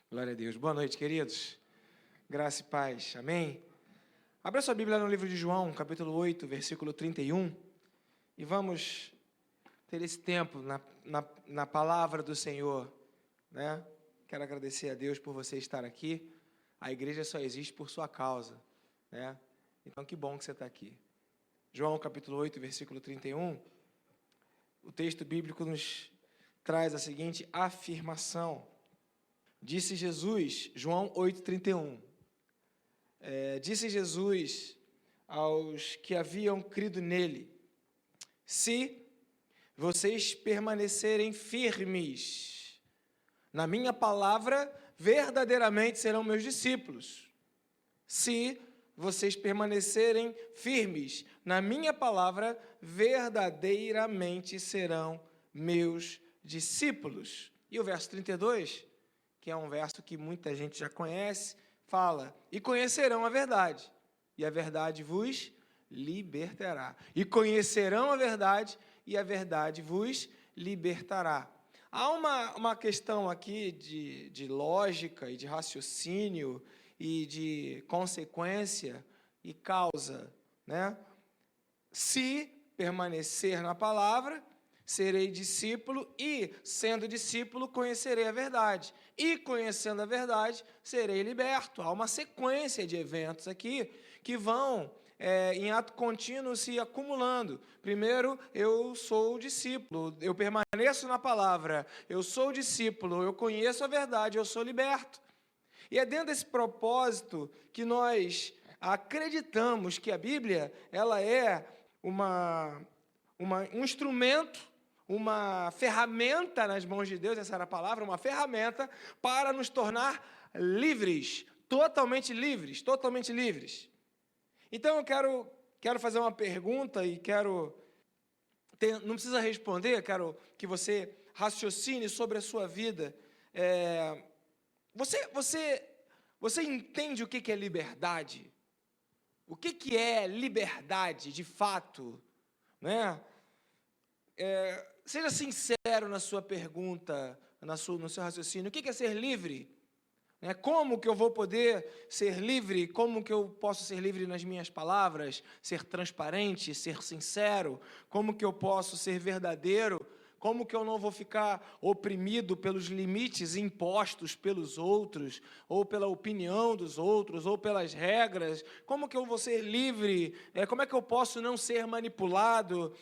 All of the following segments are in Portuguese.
Glória a Deus. Boa noite, queridos. Graça e paz. Amém? Abra sua Bíblia no livro de João, capítulo 8, versículo 31, e vamos ter esse tempo na palavra do Senhor, né? Quero agradecer a Deus por você estar aqui. A igreja só existe por sua causa, né? Então, que bom que você está aqui. João, capítulo 8, versículo 31, o texto bíblico nos traz a seguinte afirmação. Disse Jesus, João 8,31, disse Jesus aos que haviam crido nele: se vocês permanecerem firmes na minha palavra, verdadeiramente serão meus discípulos. Se vocês permanecerem firmes na minha palavra, verdadeiramente serão meus discípulos. E o verso 32, que é um verso que muita gente já conhece, fala: e conhecerão a verdade, e a verdade vos libertará. E conhecerão a verdade, e a verdade vos libertará. Há uma questão aqui de lógica e de raciocínio e de consequência e causa, né? Se permanecer na palavra, serei discípulo, e, sendo discípulo, conhecerei a verdade. E, conhecendo a verdade, serei liberto. Há uma sequência de eventos aqui que vão, em ato contínuo, se acumulando. Primeiro, eu sou discípulo, eu permaneço na palavra, eu sou discípulo, eu conheço a verdade, eu sou liberto. E é dentro desse propósito que nós acreditamos que a Bíblia ela é um instrumento, uma ferramenta nas mãos de Deus, essa era a palavra, uma ferramenta para nos tornar livres, totalmente livres, totalmente livres. Então eu quero fazer uma pergunta e não precisa responder, quero que você raciocine sobre a sua vida. Você entende o que é liberdade? O que é liberdade de fato? Né? Seja sincero na sua pergunta, no seu raciocínio. O que é ser livre? Como que eu vou poder ser livre? Como que eu posso ser livre nas minhas palavras? Ser transparente, ser sincero? Como que eu posso ser verdadeiro? Como que eu não vou ficar oprimido pelos limites impostos pelos outros, ou pela opinião dos outros, ou pelas regras? Como que eu vou ser livre? Como é que eu posso não ser manipulado?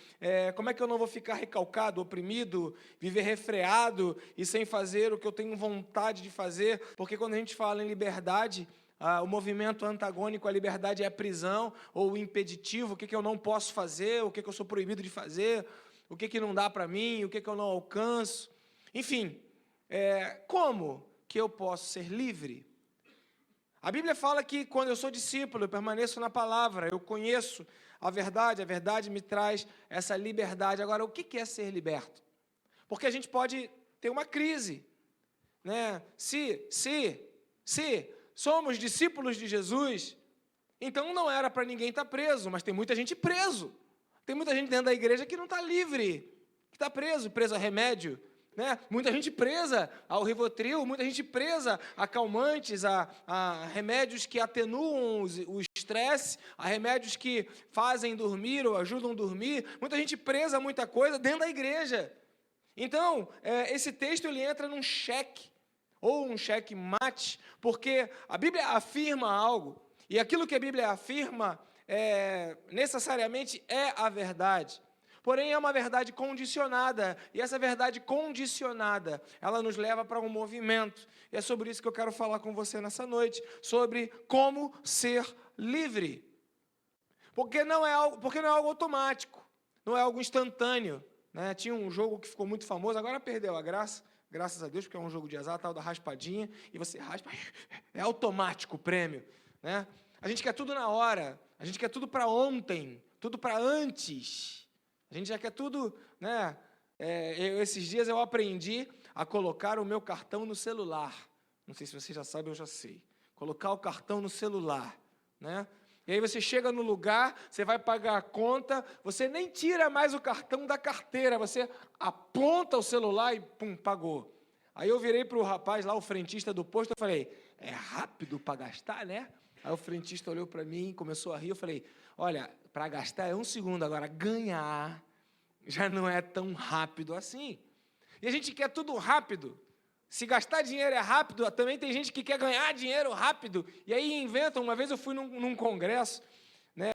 Como é que eu não vou ficar recalcado, oprimido, viver refreado e sem fazer o que eu tenho vontade de fazer? Porque quando a gente fala em liberdade, o movimento antagônico à liberdade é a prisão, ou o impeditivo, o que eu não posso fazer, o que eu sou proibido de fazer, o que não dá para mim, o que eu não alcanço. Enfim, como que eu posso ser livre? A Bíblia fala que quando eu sou discípulo, eu permaneço na palavra, eu conheço a verdade me traz essa liberdade. Agora, o que é ser liberto? Porque a gente pode ter uma crise, né? Se somos discípulos de Jesus, então não era para ninguém estar preso, mas tem muita gente preso. Tem muita gente dentro da igreja que não está livre, que está preso a remédio, né? Muita gente presa ao Rivotril, muita gente presa a calmantes, a remédios que atenuam o estresse, a remédios que fazem dormir ou ajudam a dormir. Muita gente presa a muita coisa dentro da igreja. Então, esse texto ele entra num cheque, ou um cheque mate, porque a Bíblia afirma algo, e aquilo que a Bíblia afirma necessariamente é a verdade. Porém, é uma verdade condicionada, e essa verdade condicionada, ela nos leva para um movimento. E é sobre isso que eu quero falar com você nessa noite, sobre como ser livre. Porque não é algo automático, não é algo instantâneo, né? Tinha um jogo que ficou muito famoso, agora perdeu a graça, graças a Deus, porque é um jogo de azar, tal da raspadinha, e você raspa, é automático o prêmio, né? A gente quer tudo na hora, a gente quer tudo para ontem, tudo para antes. A gente já quer tudo, né? Esses dias eu aprendi a colocar o meu cartão no celular. Não sei se você já sabe, eu já sei. Colocar o cartão no celular, né? E aí você chega no lugar, você vai pagar a conta, você nem tira mais o cartão da carteira, você aponta o celular e pum, pagou. Aí eu virei para o rapaz lá, o frentista do posto, eu falei, é rápido para gastar, né? Aí o frentista olhou para mim, começou a rir, eu falei, olha, para gastar é 1 segundo, agora ganhar já não é tão rápido assim. E a gente quer tudo rápido. Se gastar dinheiro é rápido, também tem gente que quer ganhar dinheiro rápido, e aí inventam. Uma vez eu fui num congresso, né?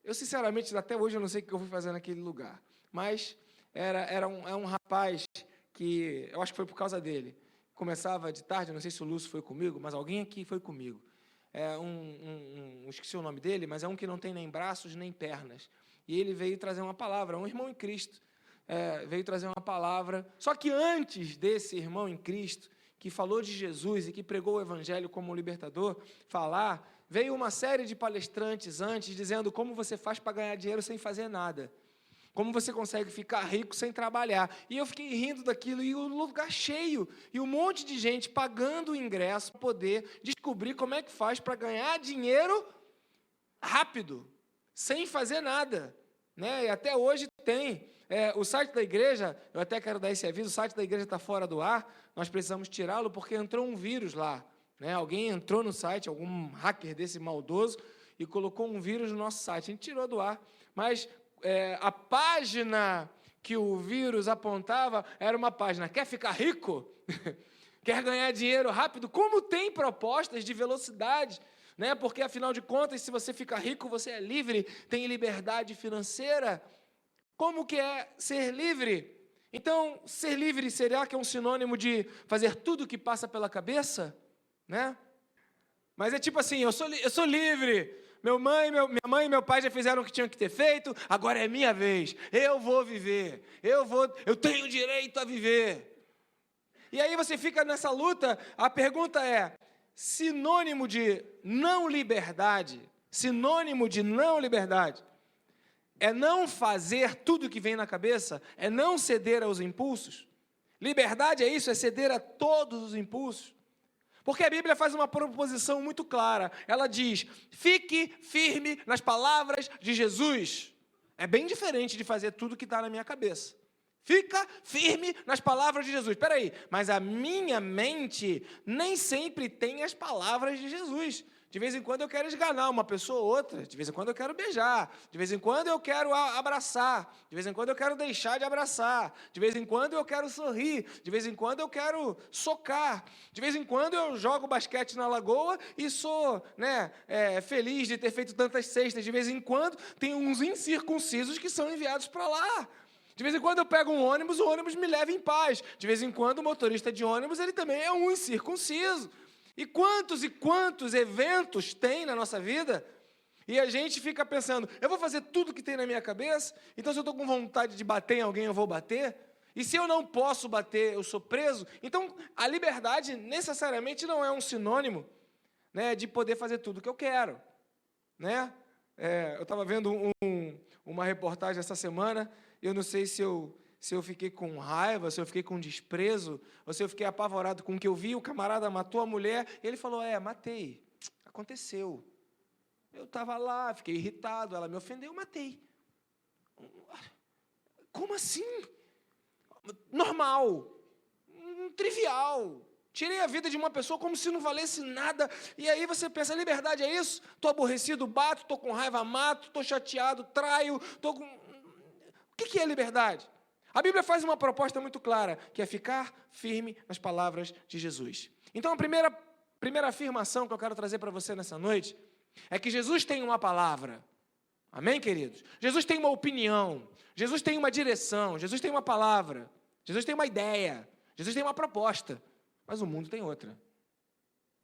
Eu, sinceramente, até hoje eu não sei o que eu fui fazer naquele lugar, mas era um rapaz que, eu acho que foi por causa dele, começava de tarde, não sei se o Lúcio foi comigo, mas alguém aqui foi comigo. Esqueci o nome dele, mas é um que não tem nem braços nem pernas, e ele veio trazer uma palavra, um irmão em Cristo, veio trazer uma palavra, só que antes desse irmão em Cristo, que falou de Jesus e que pregou o Evangelho como libertador, veio uma série de palestrantes antes, dizendo como você faz para ganhar dinheiro sem fazer nada, como você consegue ficar rico sem trabalhar. E eu fiquei rindo daquilo, e o lugar cheio, e um monte de gente pagando o ingresso para poder descobrir como é que faz para ganhar dinheiro rápido, sem fazer nada, né? E até hoje tem. O site da igreja, eu até quero dar esse aviso, o site da igreja está fora do ar, nós precisamos tirá-lo porque entrou um vírus lá, né? Alguém entrou no site, algum hacker desse maldoso, e colocou um vírus no nosso site. A gente tirou do ar, mas a página que o vírus apontava era uma página, quer ficar rico? Quer ganhar dinheiro rápido? Como tem propostas de velocidade, né? Porque, afinal de contas, se você fica rico, você é livre, tem liberdade financeira. Como que é ser livre? Então, ser livre, será que é um sinônimo de fazer tudo o que passa pela cabeça? Né? Mas é tipo assim, eu sou livre, minha mãe e meu pai já fizeram o que tinham que ter feito, agora é minha vez, eu vou viver, eu tenho direito a viver. E aí você fica nessa luta, a pergunta é, sinônimo de não liberdade, é não fazer tudo o que vem na cabeça, é não ceder aos impulsos. Liberdade é isso, é ceder a todos os impulsos. Porque a Bíblia faz uma proposição muito clara. Ela diz, fique firme nas palavras de Jesus. É bem diferente de fazer tudo que está na minha cabeça. Fica firme nas palavras de Jesus. Espera aí, mas a minha mente nem sempre tem as palavras de Jesus. De vez em quando eu quero esganar uma pessoa ou outra, de vez em quando eu quero beijar, de vez em quando eu quero abraçar, de vez em quando eu quero deixar de abraçar, de vez em quando eu quero sorrir, de vez em quando eu quero socar, de vez em quando eu jogo basquete na lagoa e sou feliz de ter feito tantas cestas, de vez em quando tem uns incircuncisos que são enviados para lá. De vez em quando eu pego um ônibus, o ônibus me leva em paz. De vez em quando o motorista de ônibus, ele também é um incircunciso. E quantos eventos tem na nossa vida, e a gente fica pensando, eu vou fazer tudo que tem na minha cabeça, então se eu estou com vontade de bater em alguém, eu vou bater, e se eu não posso bater, eu sou preso. Então, a liberdade necessariamente não é um sinônimo, né, de poder fazer tudo o que eu quero. Né? Eu estava vendo uma reportagem essa semana, eu não sei se eu fiquei com raiva, se eu fiquei com desprezo, ou se eu fiquei apavorado com o que eu vi, o camarada matou a mulher, e ele falou, matei, aconteceu. Eu estava lá, fiquei irritado, ela me ofendeu, matei. Como assim? Normal, trivial. Tirei a vida de uma pessoa como se não valesse nada, e aí você pensa, liberdade é isso? Estou aborrecido, bato, estou com raiva, mato, estou chateado, traio, estou com... O que é liberdade? A Bíblia faz uma proposta muito clara, que é ficar firme nas palavras de Jesus. Então, a primeira afirmação que eu quero trazer para você nessa noite é que Jesus tem uma palavra. Amém, queridos? Jesus tem uma opinião, Jesus tem uma direção, Jesus tem uma palavra, Jesus tem uma ideia, Jesus tem uma proposta, mas o mundo tem outra.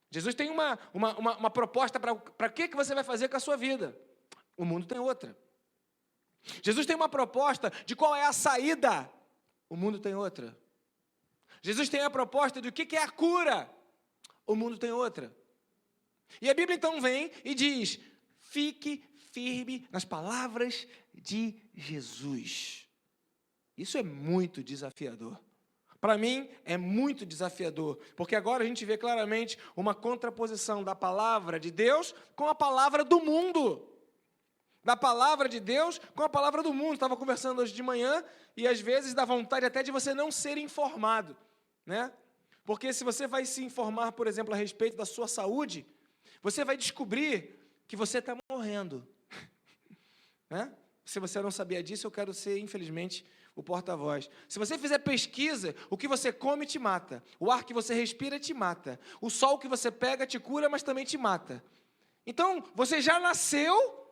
Jesus tem uma proposta para o que você vai fazer com a sua vida. O mundo tem outra. Jesus tem uma proposta de qual é a saída. O mundo tem outra. Jesus tem a proposta do que é a cura. O mundo tem outra. E a Bíblia então vem e diz, fique firme nas palavras de Jesus. Isso é muito desafiador. Para mim, é muito desafiador, porque agora a gente vê claramente uma contraposição da palavra de Deus com a palavra do mundo. Da palavra de Deus com a palavra do mundo. Estava conversando hoje de manhã e às vezes dá vontade até de você não ser informado, né? Porque se você vai se informar, por exemplo, a respeito da sua saúde, você vai descobrir que você está morrendo. Né? Se você não sabia disso, eu quero ser, infelizmente, o porta-voz. Se você fizer pesquisa, o que você come te mata. O ar que você respira te mata. O sol que você pega te cura, mas também te mata. Então, você já nasceu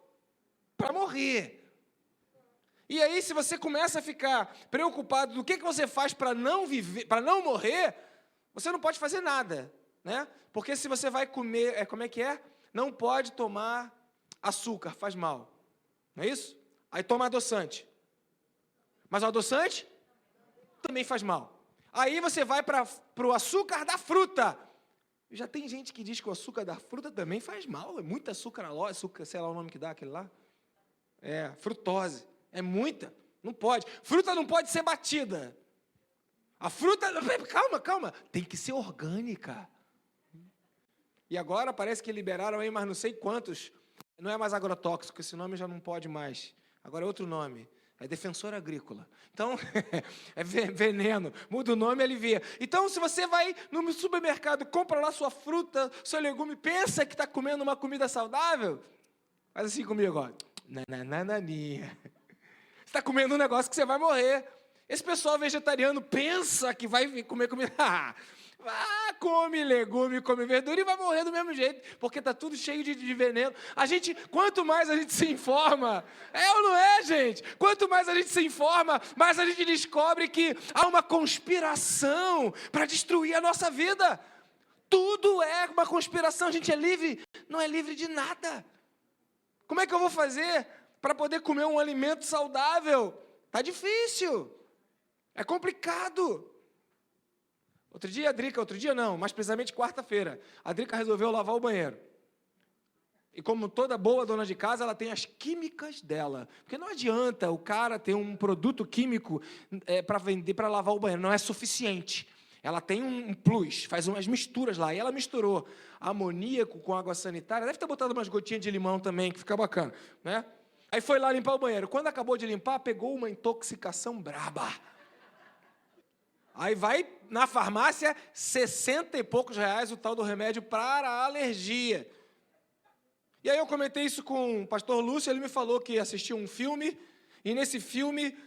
para morrer. E aí, se você começa a ficar preocupado do que você faz para não viver, para não morrer, você não pode fazer nada, né? Porque se você vai comer, como é que é? Não pode tomar açúcar, faz mal. Não é isso? Aí toma adoçante. Mas o adoçante também faz mal. Aí você vai para o açúcar da fruta. Já tem gente que diz que o açúcar da fruta também faz mal. É muito açúcar, açúcar, sei lá o nome que dá aquele lá. Frutose. É muita. Não pode. Fruta não pode ser batida. A fruta... Calma. Tem que ser orgânica. E agora parece que liberaram aí, mas não sei quantos. Não é mais agrotóxico, esse nome já não pode mais. Agora é outro nome. É defensor agrícola. Então, é veneno. Muda o nome e alivia. Então, se você vai no supermercado, compra lá sua fruta, seu legume, pensa que está comendo uma comida saudável, faz assim comigo, ó. Nanananinha. Você está comendo um negócio que você vai morrer. Esse pessoal vegetariano pensa que vai comer comida. Come legume, come verdura e vai morrer do mesmo jeito, porque está tudo cheio de veneno. Quanto mais a gente se informa, ou não é, gente? Quanto mais a gente se informa, mais a gente descobre que há uma conspiração para destruir a nossa vida. Tudo é uma conspiração, a gente é livre, não é livre de nada. Como é que eu vou fazer para poder comer um alimento saudável? Está difícil, é complicado. Outro dia não, mais precisamente quarta-feira, a Drica resolveu lavar o banheiro. E como toda boa dona de casa, ela tem as químicas dela. Porque não adianta o cara ter um produto químico para vender, para lavar o banheiro, não é suficiente. Ela tem um plus, faz umas misturas lá, e ela misturou amoníaco com água sanitária, deve ter botado umas gotinhas de limão também, que fica bacana, né? Aí foi lá limpar o banheiro. Quando acabou de limpar, pegou uma intoxicação braba. Aí vai na farmácia, 60 e poucos reais o tal do remédio para a alergia. E aí eu comentei isso com o pastor Lúcio, ele me falou que assistiu um filme, e nesse filme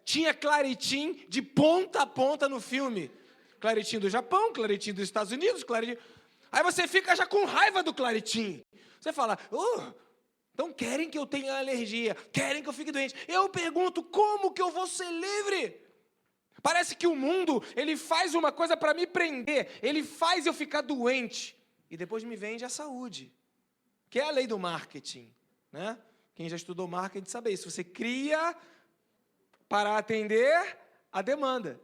tinha Claritin de ponta a ponta no filme. Claritin do Japão, Claritin dos Estados Unidos, Claritin... Aí você fica já com raiva do Claritin. Você fala, então querem que eu tenha alergia, querem que eu fique doente. Eu pergunto, como que eu vou ser livre? Parece que o mundo, ele faz uma coisa para me prender, ele faz eu ficar doente, e depois me vende a saúde, que é a lei do marketing, né? Quem já estudou marketing sabe isso, você cria para atender a demanda.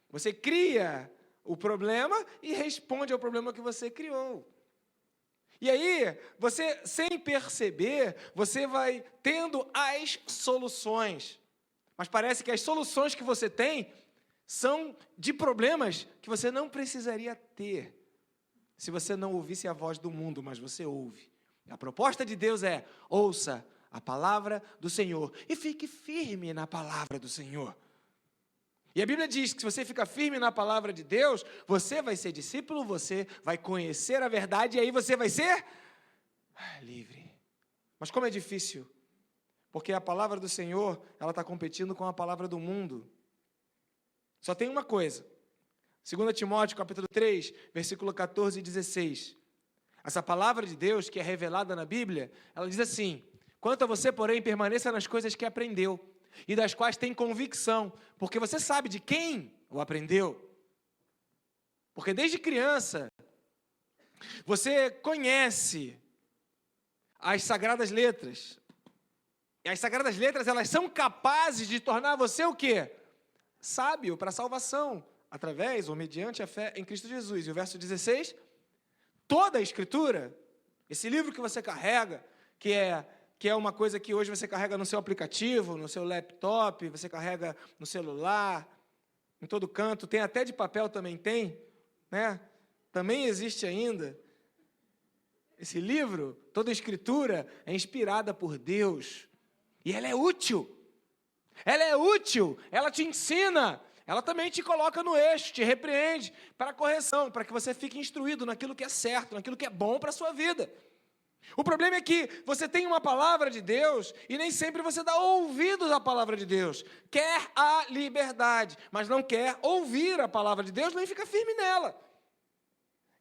Você cria o problema e responde ao problema que você criou. E aí, você, sem perceber, você vai tendo as soluções. Mas parece que as soluções que você tem são de problemas que você não precisaria ter se você não ouvisse a voz do mundo, mas você ouve. A proposta de Deus é, ouça a palavra do Senhor e fique firme na palavra do Senhor. E a Bíblia diz que se você fica firme na palavra de Deus, você vai ser discípulo, você vai conhecer a verdade e aí você vai ser livre. Mas como é difícil, porque a palavra do Senhor, ela está competindo com a palavra do mundo. Só tem uma coisa, 2 Timóteo capítulo 3, versículo 14 e 16. Essa palavra de Deus, que é revelada na Bíblia, ela diz assim, quanto a você, porém, permaneça nas coisas que aprendeu, e das quais tem convicção, porque você sabe de quem o aprendeu. Porque desde criança, você conhece as Sagradas Letras. E as Sagradas Letras, elas são capazes de tornar você o quê? Sábio para a salvação, através ou mediante a fé em Cristo Jesus. E o verso 16, toda a Escritura, esse livro que você carrega, que é uma coisa que hoje você carrega no seu aplicativo, no seu laptop, você carrega no celular, em todo canto, tem até de papel também tem, né? Também existe ainda. Esse livro, toda a Escritura é inspirada por Deus, e ela é útil, ela te ensina, Ela também te coloca no eixo, te repreende para correção, para que você fique instruído naquilo que é certo, naquilo que é bom para a sua vida. O problema é que você tem uma palavra de Deus e nem sempre você dá ouvidos à palavra de Deus. Quer a liberdade, mas não quer ouvir a palavra de Deus, nem fica firme nela.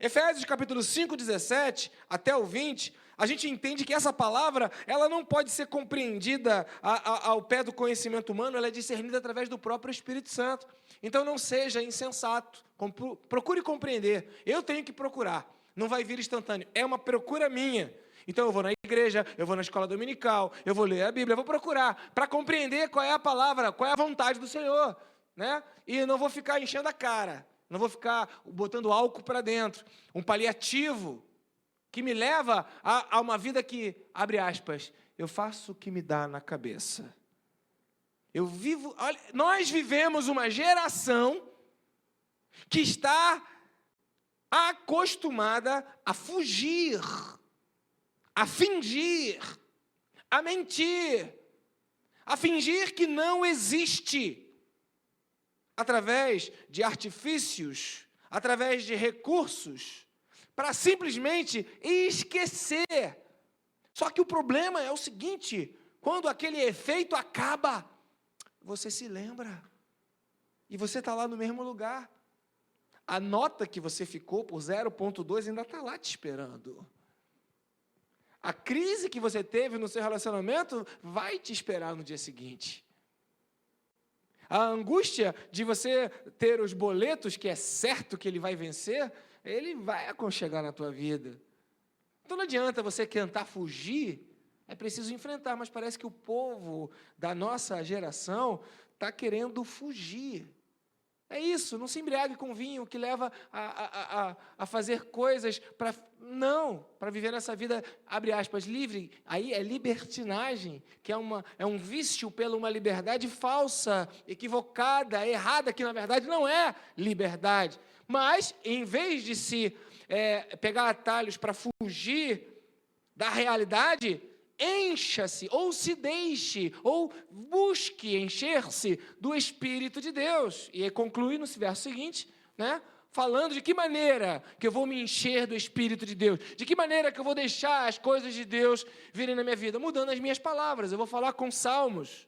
Efésios capítulo 5, 17 até o 20, a gente entende que essa palavra, ela não pode ser compreendida ao pé do conhecimento humano, ela é discernida através do próprio Espírito Santo. Então não seja insensato, procure compreender. Eu tenho que procurar, não vai vir instantâneo, é uma procura minha. Então eu vou na igreja, eu vou na escola dominical, eu vou ler a Bíblia, eu vou procurar para compreender qual é a palavra, qual é a vontade do Senhor, né? E não vou ficar enchendo a cara, não vou ficar botando álcool para dentro, um paliativo que me leva a uma vida que, abre aspas, eu faço o que me dá na cabeça. Olha, nós vivemos uma geração que está acostumada a fugir, a fingir, a mentir, a fingir que não existe, através de artifícios, através de recursos, para simplesmente esquecer. Só que o problema é o seguinte, quando aquele efeito acaba, você se lembra, e você está lá no mesmo lugar. A nota que você ficou por 0,2 ainda está lá te esperando. A crise que você teve no seu relacionamento vai te esperar no dia seguinte. A angústia de você ter os boletos, que é certo que ele vai vencer, ele vai aconchegar na tua vida. Então não adianta você tentar fugir, é preciso enfrentar, mas parece que o povo da nossa geração está querendo fugir. É isso, não se embriague com vinho, que leva a fazer coisas para viver essa vida, abre aspas, livre. Aí é libertinagem, que é um vício pela uma liberdade falsa, equivocada, errada, que na verdade não é liberdade. Mas, em vez de se pegar atalhos para fugir da realidade, encha-se, ou se deixe, ou busque encher-se do Espírito de Deus. E aí conclui no verso seguinte, né, falando de que maneira que eu vou me encher do Espírito de Deus, de que maneira que eu vou deixar as coisas de Deus virem na minha vida, mudando as minhas palavras. Eu vou falar com salmos,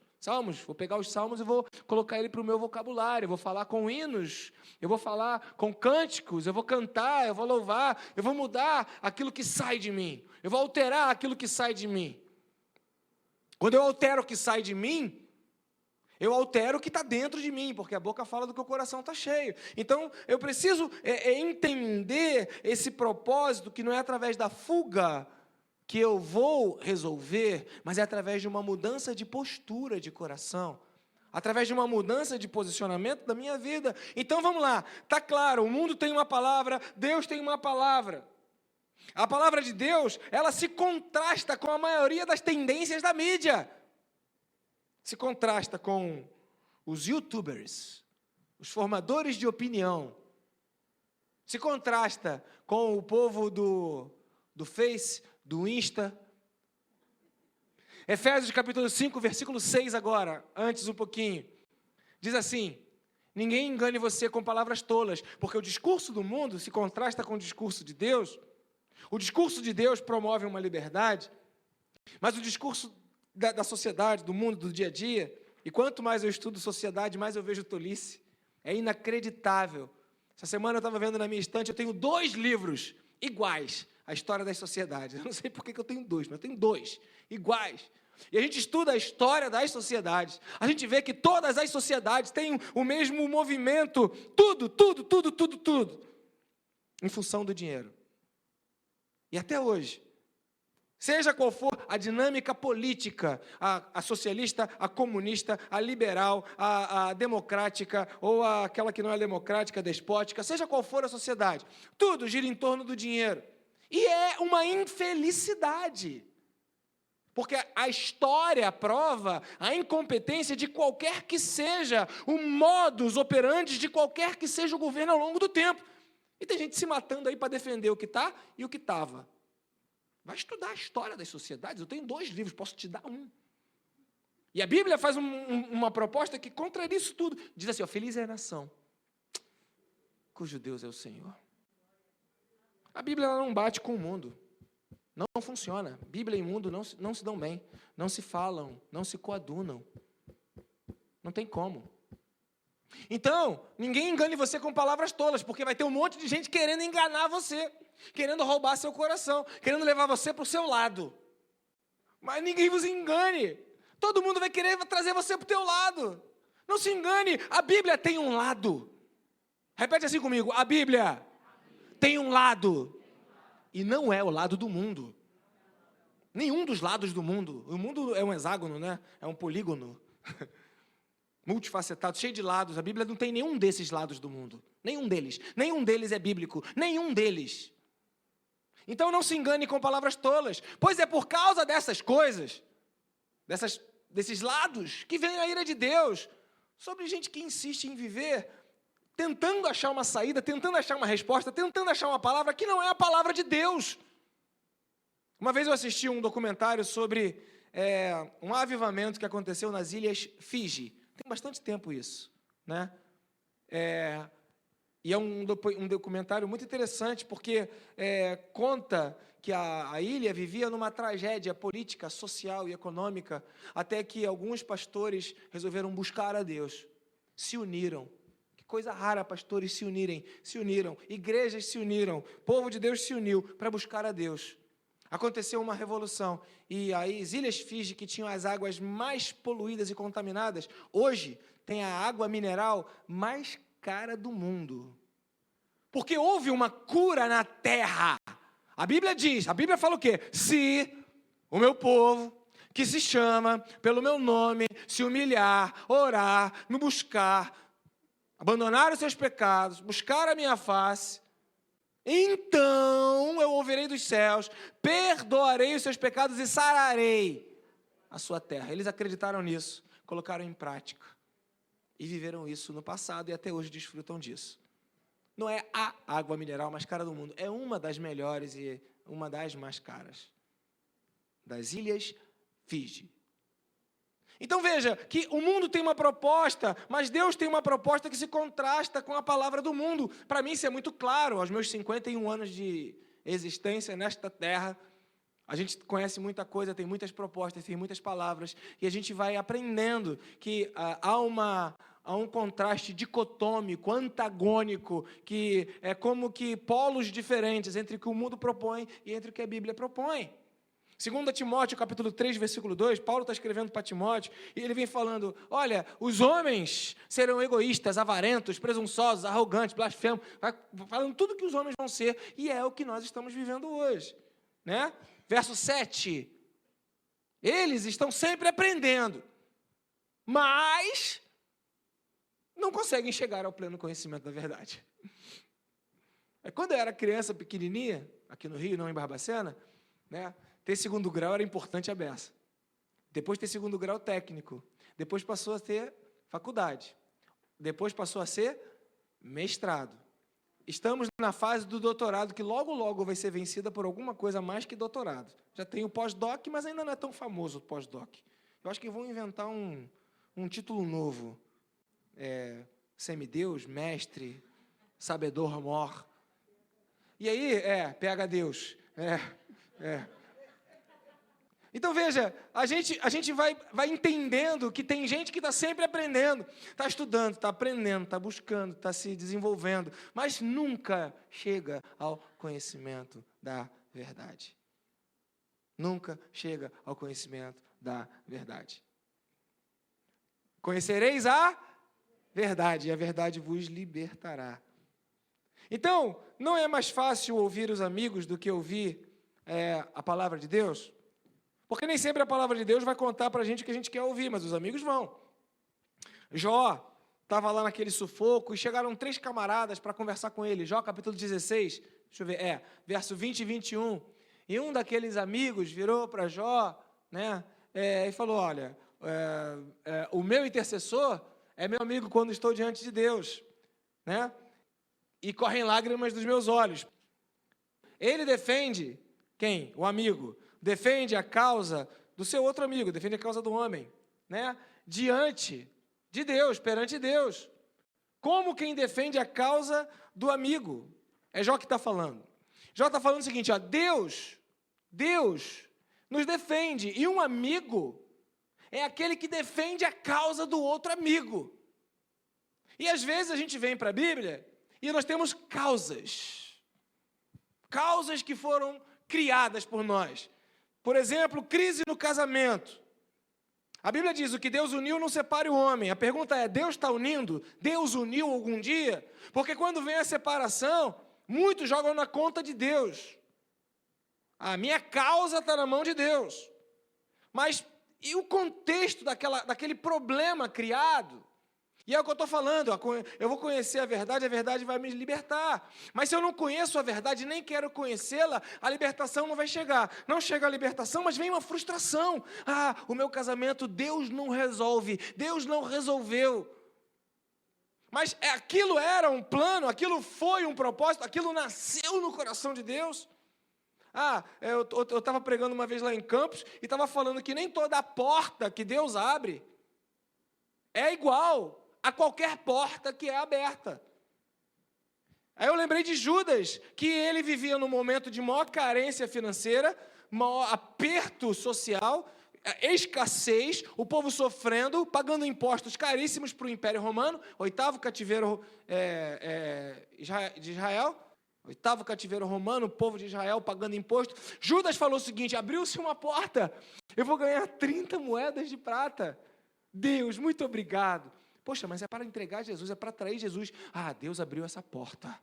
vou pegar os salmos e vou colocar ele para o meu vocabulário, eu vou falar com hinos, eu vou falar com cânticos, eu vou cantar, eu vou louvar, eu vou mudar aquilo que sai de mim, eu vou alterar aquilo que sai de mim. Quando eu altero o que sai de mim, eu altero o que está dentro de mim, porque a boca fala do que o coração está cheio. Então, eu preciso entender esse propósito, que não é através da fuga que eu vou resolver, mas é através de uma mudança de postura de coração, através de uma mudança de posicionamento da minha vida. Então, vamos lá, está claro, o mundo tem uma palavra, Deus tem uma palavra. A palavra de Deus, ela se contrasta com a maioria das tendências da mídia. Se contrasta com os youtubers, os formadores de opinião. Se contrasta com o povo do Face, do Insta. Efésios capítulo 5, versículo 6 agora, antes um pouquinho. Diz assim: ninguém engane você com palavras tolas, porque o discurso do mundo se contrasta com o discurso de Deus. O discurso de Deus promove uma liberdade, mas o discurso da sociedade, do mundo, do dia a dia, e quanto mais eu estudo sociedade, mais eu vejo tolice. É inacreditável. Essa semana eu estava vendo na minha estante, eu tenho 2 livros iguais, a história das sociedades. Eu não sei por que eu tenho 2, mas eu tenho 2 iguais. E a gente estuda a história das sociedades. A gente vê que todas as sociedades têm o mesmo movimento, tudo, em função do dinheiro. E até hoje, seja qual for a dinâmica política, a socialista, a comunista, a liberal, a democrática, ou aquela que não é democrática, despótica, seja qual for a sociedade, tudo gira em torno do dinheiro. E é uma infelicidade, porque a história prova a incompetência de qualquer que seja o modus operandi de qualquer que seja o governo ao longo do tempo. E tem gente se matando aí para defender o que está e o que estava. Vai estudar a história das sociedades. Eu tenho 2 livros, posso te dar um. E a Bíblia faz uma proposta que contraria isso tudo. Diz assim, ó, feliz é a nação cujo Deus é o Senhor. A Bíblia ela não bate com o mundo. Não funciona. Bíblia e mundo não se dão bem. Não se falam, não se coadunam. Não tem como. Então, ninguém engane você com palavras tolas, porque vai ter um monte de gente querendo enganar você, querendo roubar seu coração, querendo levar você para o seu lado. Mas ninguém vos engane. Todo mundo vai querer trazer você para o teu lado. Não se engane, a Bíblia tem um lado. Repete assim comigo, a Bíblia tem um lado. E não é o lado do mundo. Nenhum dos lados do mundo. O mundo é um hexágono, né? É um polígono. Multifacetado, cheio de lados. A Bíblia não tem nenhum desses lados do mundo. Nenhum deles. Nenhum deles é bíblico. Nenhum deles. Então não se engane com palavras tolas. Pois é por causa dessas coisas, desses lados, que vem a ira de Deus sobre gente que insiste em viver tentando achar uma saída, tentando achar uma resposta, tentando achar uma palavra que não é a palavra de Deus. Uma vez eu assisti um documentário sobre um avivamento que aconteceu nas Ilhas Fiji. Tem bastante tempo isso, né? E é um documentário muito interessante, porque conta que a ilha vivia numa tragédia política, social e econômica, até que alguns pastores resolveram buscar a Deus, se uniram. Coisa rara, pastores se uniram, igrejas se uniram, povo de Deus se uniu para buscar a Deus. Aconteceu uma revolução, e as Ilhas Fiji, que tinham as águas mais poluídas e contaminadas, hoje tem a água mineral mais cara do mundo. Porque houve uma cura na terra. A Bíblia fala o quê? Se o meu povo, que se chama pelo meu nome, se humilhar, orar, me buscar, abandonar os seus pecados, buscar a minha face, então eu ouvirei dos céus, perdoarei os seus pecados e sararei a sua terra. Eles acreditaram nisso, colocaram em prática e viveram isso no passado e até hoje desfrutam disso. Não é a água mineral mais cara do mundo, é uma das melhores e uma das mais caras, das Ilhas Fiji. Então veja que o mundo tem uma proposta, mas Deus tem uma proposta que se contrasta com a palavra do mundo. Para mim isso é muito claro, aos meus 51 anos de existência nesta terra, a gente conhece muita coisa, tem muitas propostas, tem muitas palavras, e a gente vai aprendendo que há um contraste dicotômico, antagônico, que é como que polos diferentes entre o que o mundo propõe e entre o que a Bíblia propõe. 2 Timóteo, capítulo 3, versículo 2, Paulo está escrevendo para Timóteo, e ele vem falando, olha, os homens serão egoístas, avarentos, presunçosos, arrogantes, blasfemos, vai falando tudo que os homens vão ser, e é o que nós estamos vivendo hoje, né? Verso 7, eles estão sempre aprendendo, mas não conseguem chegar ao pleno conhecimento da verdade. Quando eu era criança pequenininha, aqui no Rio, não em Barbacena, né? Ter segundo grau era importante a beça. Depois ter segundo grau técnico. Depois passou a ter faculdade. Depois passou a ser mestrado. Estamos na fase do doutorado, que logo, logo vai ser vencida por alguma coisa mais que doutorado. Já tem o pós-doc, mas ainda não é tão famoso o pós-doc. Eu acho que vão inventar um título novo. Semideus, mestre, sabedor mor. E aí, PhDeus. Então, veja, a gente vai entendendo que tem gente que está sempre aprendendo, está estudando, está aprendendo, está buscando, está se desenvolvendo, mas nunca chega ao conhecimento da verdade. Nunca chega ao conhecimento da verdade. Conhecereis a verdade, e a verdade vos libertará. Então, não é mais fácil ouvir os amigos do que ouvir a palavra de Deus? Porque nem sempre a palavra de Deus vai contar para a gente o que a gente quer ouvir, mas os amigos vão. Jó estava lá naquele sufoco e chegaram 3 camaradas para conversar com ele. Jó, capítulo 16, deixa eu ver, verso 20 e 21. E um daqueles amigos virou para Jó, né, e falou, olha, o meu intercessor é meu amigo quando estou diante de Deus, né, e correm lágrimas dos meus olhos. Ele defende, quem? O amigo. Defende a causa do seu outro amigo, defende a causa do homem, né, diante de Deus, perante Deus. Como quem defende a causa do amigo. É Jó que está falando. Jó está falando o seguinte, ó, Deus nos defende. E um amigo é aquele que defende a causa do outro amigo. E às vezes a gente vem para a Bíblia e nós temos causas. Causas que foram criadas por nós. Por exemplo, crise no casamento. A Bíblia diz, o que Deus uniu não separe o homem. A pergunta é, Deus está unindo? Deus uniu algum dia? Porque quando vem a separação, muitos jogam na conta de Deus. A minha causa está na mão de Deus. Mas e o contexto daquele problema criado? E é o que eu estou falando, eu vou conhecer a verdade vai me libertar. Mas se eu não conheço a verdade, nem quero conhecê-la, a libertação não vai chegar. Não chega a libertação, mas vem uma frustração. Ah, o meu casamento, Deus não resolve, Deus não resolveu. Mas aquilo era um plano, aquilo foi um propósito, aquilo nasceu no coração de Deus. Ah, eu estava pregando uma vez lá em Campos e estava falando que nem toda porta que Deus abre é igual a qualquer porta que é aberta. Aí eu lembrei de Judas, que ele vivia num momento de maior carência financeira, maior aperto social, escassez, o povo sofrendo, pagando impostos caríssimos para o Império Romano, 8º cativeiro de Israel, 8º cativeiro romano, o povo de Israel pagando imposto. Judas falou o seguinte, abriu-se uma porta, eu vou ganhar 30 moedas de prata. Deus, muito obrigado. Poxa, mas é para entregar Jesus, é para atrair Jesus. Ah, Deus abriu essa porta.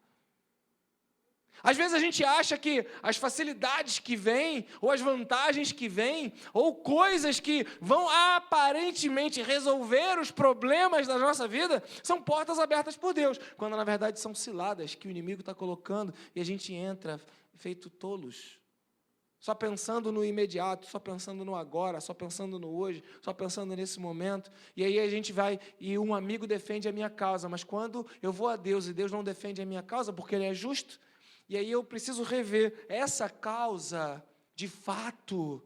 Às vezes a gente acha que as facilidades que vêm, ou as vantagens que vêm, ou coisas que vão aparentemente resolver os problemas da nossa vida, são portas abertas por Deus, quando na verdade são ciladas que o inimigo está colocando e a gente entra feito tolos. Só pensando no imediato, só pensando no agora, só pensando no hoje, só pensando nesse momento. E aí a gente vai, e um amigo defende a minha causa, mas quando eu vou a Deus e Deus não defende a minha causa, porque Ele é justo, e aí eu preciso rever essa causa, de fato,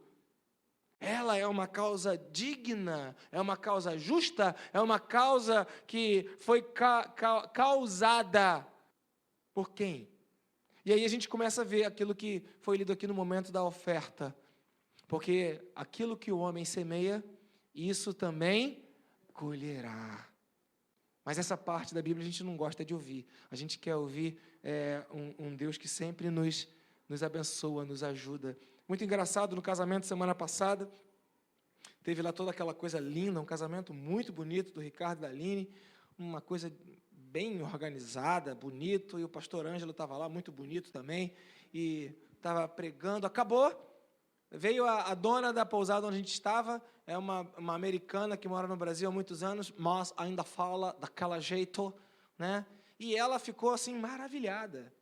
ela é uma causa digna, é uma causa justa, é uma causa que foi causada por quem? E aí a gente começa a ver aquilo que foi lido aqui no momento da oferta. Porque aquilo que o homem semeia, isso também colherá. Mas essa parte da Bíblia a gente não gosta de ouvir. A gente quer ouvir um Deus que sempre nos abençoa, nos ajuda. Muito engraçado, no casamento semana passada, teve lá toda aquela coisa linda, um casamento muito bonito do Ricardo e da Aline, uma coisa bem organizada, bonito, e o pastor Ângelo estava lá, muito bonito também, e estava pregando, acabou, veio a dona da pousada onde a gente estava, é uma americana que mora no Brasil há muitos anos, mas ainda fala daquela jeito, né? E ela ficou assim, maravilhada.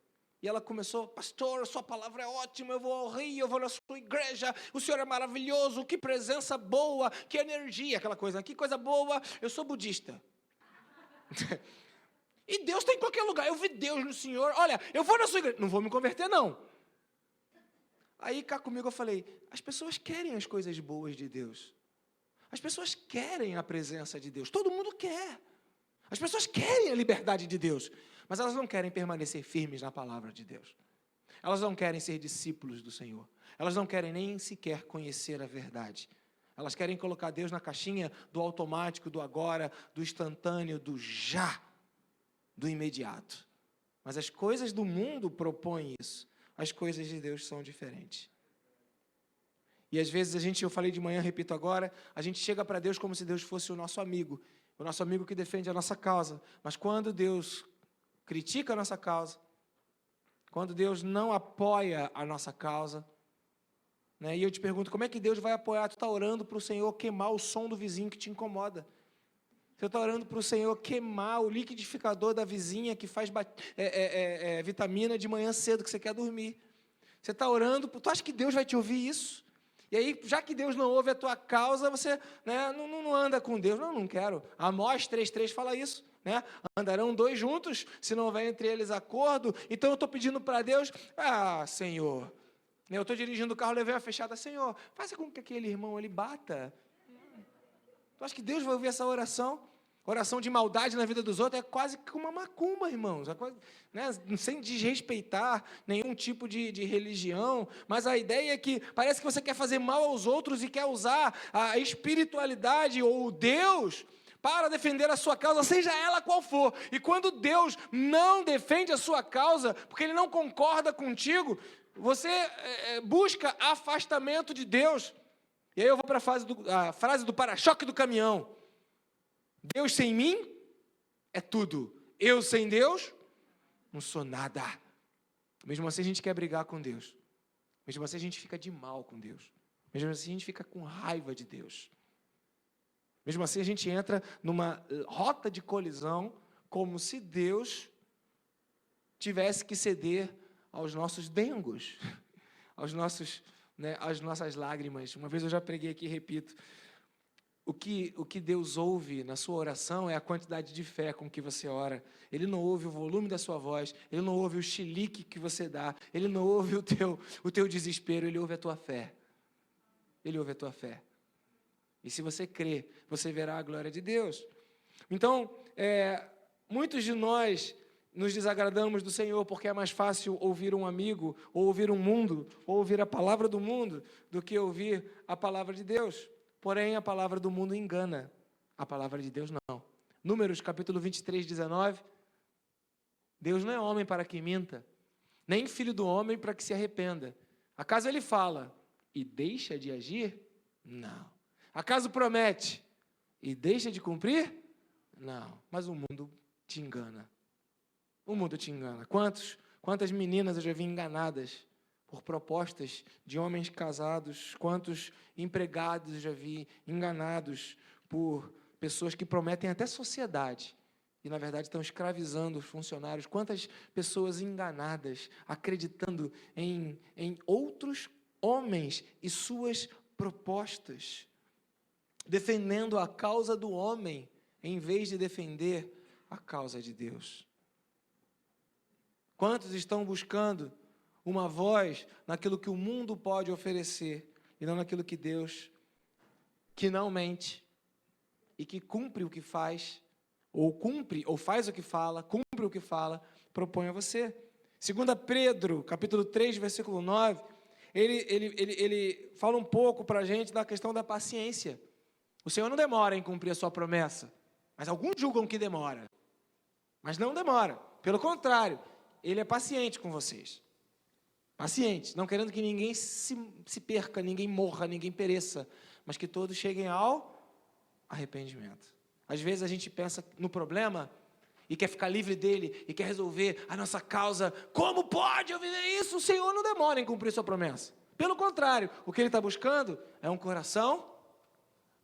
E ela começou, pastor, sua palavra é ótima, eu vou ao Rio, eu vou na sua igreja, o senhor é maravilhoso, que presença boa, que energia, aquela coisa, que coisa boa, eu sou budista. E Deus está em qualquer lugar, eu vi Deus no Senhor, olha, eu vou na sua igreja, não vou me converter não. Aí cá comigo eu falei, as pessoas querem as coisas boas de Deus, as pessoas querem a presença de Deus, todo mundo quer, as pessoas querem a liberdade de Deus, mas elas não querem permanecer firmes na palavra de Deus, elas não querem ser discípulos do Senhor, elas não querem nem sequer conhecer a verdade, elas querem colocar Deus na caixinha do automático, do agora, do instantâneo, do já, do imediato. Mas as coisas do mundo propõem isso. As coisas de Deus são diferentes. E às vezes eu falei de manhã, repito agora, a gente chega para Deus como se Deus fosse o nosso amigo que defende a nossa causa. Mas quando Deus critica a nossa causa, quando Deus não apoia a nossa causa, né, e eu te pergunto, como é que Deus vai apoiar? Tu está orando para o Senhor queimar o som do vizinho que te incomoda. Você está orando para o Senhor queimar o liquidificador da vizinha que faz vitamina de manhã cedo, que você quer dormir. Você está orando, tu acha que Deus vai te ouvir isso? E aí, já que Deus não ouve a tua causa, você, né, não anda com Deus. Não quero. Amós 3,3 fala isso. Né? Andarão dois juntos, se não houver entre eles acordo. Então eu estou pedindo para Deus, Senhor, eu estou dirigindo o carro, levei a fechada, Senhor, faça com que aquele irmão ele bata. Tu acha que Deus vai ouvir essa oração? Oração de maldade na vida dos outros é quase que uma macumba, irmãos. É quase, né, sem desrespeitar nenhum tipo de religião, mas a ideia é que parece que você quer fazer mal aos outros e quer usar a espiritualidade ou Deus para defender a sua causa, seja ela qual for. E quando Deus não defende a sua causa, porque Ele não concorda contigo, você busca afastamento de Deus. E aí eu vou para a frase do para-choque do caminhão. Deus sem mim é tudo. Eu sem Deus não sou nada. Mesmo assim a gente quer brigar com Deus. Mesmo assim a gente fica de mal com Deus. Mesmo assim a gente fica com raiva de Deus. Mesmo assim a gente entra numa rota de colisão, como se Deus tivesse que ceder aos nossos dengos, às nossas lágrimas. Uma vez eu já preguei aqui e repito, o que Deus ouve na sua oração é a quantidade de fé com que você ora. Ele não ouve o volume da sua voz, Ele não ouve o chilique que você dá, Ele não ouve o teu desespero, Ele ouve a tua fé. Ele ouve a tua fé. E se você crê, você verá a glória de Deus. Então, muitos de nós nos desagradamos do Senhor porque é mais fácil ouvir um amigo, ou ouvir um mundo, ou ouvir a palavra do mundo, do que ouvir a palavra de Deus. Porém, a palavra do mundo engana, a palavra de Deus não. Números, capítulo 23, 19. Deus não é homem para que minta, nem filho do homem para que se arrependa. Acaso Ele fala e deixa de agir? Não. Acaso promete e deixa de cumprir? Não. Mas o mundo te engana. O mundo te engana. Quantas meninas eu já vi enganadas por propostas de homens casados, quantos empregados eu já vi enganados por pessoas que prometem até sociedade e, na verdade, estão escravizando os funcionários. Quantas pessoas enganadas, acreditando em outros homens e suas propostas, defendendo a causa do homem, em vez de defender a causa de Deus. Quantos estão buscando uma voz naquilo que o mundo pode oferecer e não naquilo que Deus, que não mente e que cumpre o que faz, ou faz o que fala, cumpre o que fala, propõe a você. 2 Pedro, capítulo 3, versículo 9, ele fala um pouco para a gente da questão da paciência. O Senhor não demora em cumprir a sua promessa, mas alguns julgam que demora. Mas não demora, pelo contrário, Ele é paciente com vocês. Paciente, não querendo que ninguém se perca, ninguém morra, ninguém pereça, mas que todos cheguem ao arrependimento. Às vezes a gente pensa no problema e quer ficar livre dele e quer resolver a nossa causa. Como pode eu viver isso? O Senhor não demora em cumprir sua promessa. Pelo contrário, o que Ele está buscando é um coração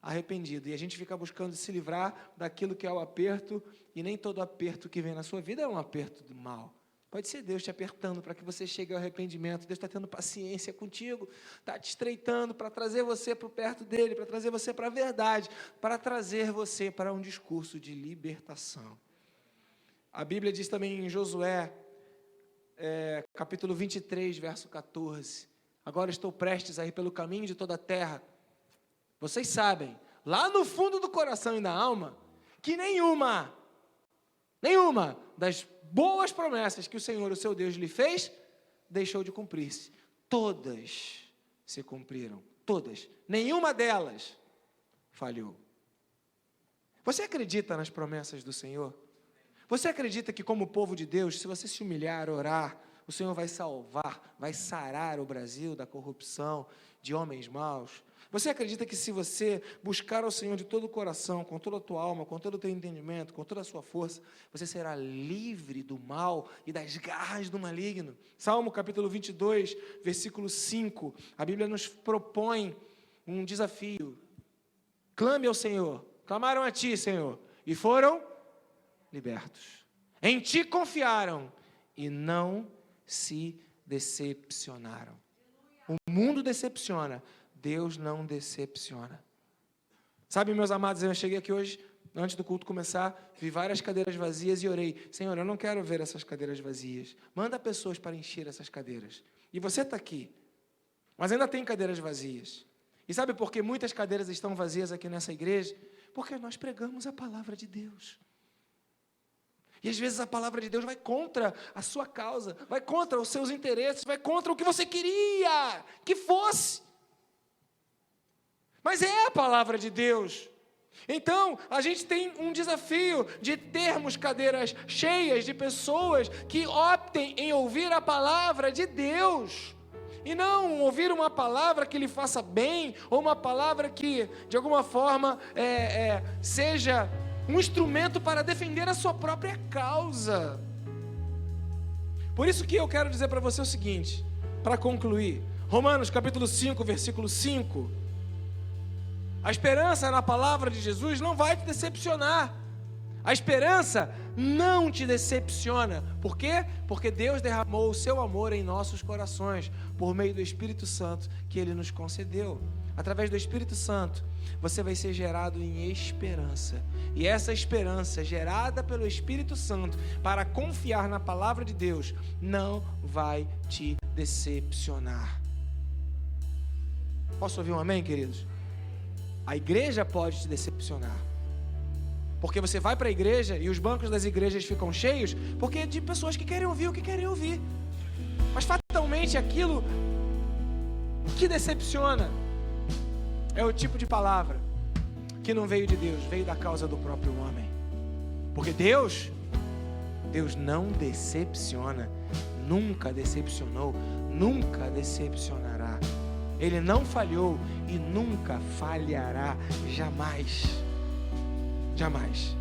arrependido. E a gente fica buscando se livrar daquilo que é o aperto, e nem todo aperto que vem na sua vida é um aperto do mal. Pode ser Deus te apertando para que você chegue ao arrependimento. Deus está tendo paciência contigo, está te estreitando para trazer você para perto dEle, para trazer você para a verdade, para trazer você para um discurso de libertação. A Bíblia diz também em Josué, capítulo 23, verso 14, agora estou prestes a ir pelo caminho de toda a terra. Vocês sabem, lá no fundo do coração e da alma, que nenhuma das boas promessas que o Senhor, o seu Deus, lhe fez, deixou de cumprir-se. Todas se cumpriram, todas. Nenhuma delas falhou. Você acredita nas promessas do Senhor? Você acredita que, como povo de Deus, se você se humilhar, orar, o Senhor vai salvar, vai sarar o Brasil da corrupção, de homens maus? Você acredita que se você buscar ao Senhor de todo o coração, com toda a tua alma, com todo o teu entendimento, com toda a sua força, você será livre do mal e das garras do maligno? Salmo capítulo 22, versículo 5, a Bíblia nos propõe um desafio. Clame ao Senhor, clamaram a Ti, Senhor, e foram libertos. Em Ti confiaram e não se decepcionaram. O mundo decepciona, Deus não decepciona. Sabe, meus amados, eu cheguei aqui hoje, antes do culto começar, vi várias cadeiras vazias e orei: Senhor, eu não quero ver essas cadeiras vazias. Manda pessoas para encher essas cadeiras. E você está aqui, mas ainda tem cadeiras vazias. E sabe por que muitas cadeiras estão vazias aqui nessa igreja? Porque nós pregamos a palavra de Deus. E às vezes a palavra de Deus vai contra a sua causa, vai contra os seus interesses, vai contra o que você queria que fosse. Mas é a palavra de Deus. Então, a gente tem um desafio de termos cadeiras cheias de pessoas que optem em ouvir a palavra de Deus. E não ouvir uma palavra que lhe faça bem, ou uma palavra que, de alguma forma, seja um instrumento para defender a sua própria causa. Por isso que eu quero dizer para você o seguinte, para concluir. Romanos capítulo 5, versículo 5. A esperança na palavra de Jesus não vai te decepcionar. A esperança não te decepciona. Por quê? Porque Deus derramou o seu amor em nossos corações, por meio do Espírito Santo que Ele nos concedeu. Através do Espírito Santo, você vai ser gerado em esperança. E essa esperança, gerada pelo Espírito Santo, para confiar na palavra de Deus, não vai te decepcionar. Posso ouvir um amém, queridos? A igreja pode te decepcionar. Porque você vai para a igreja e os bancos das igrejas ficam cheios, porque é de pessoas que querem ouvir o que querem ouvir. Mas fatalmente aquilo que decepciona é o tipo de palavra que não veio de Deus, veio da causa do próprio homem. Porque Deus não decepciona, nunca decepcionou, nunca decepcionará. Ele não falhou e nunca falhará, jamais. Jamais.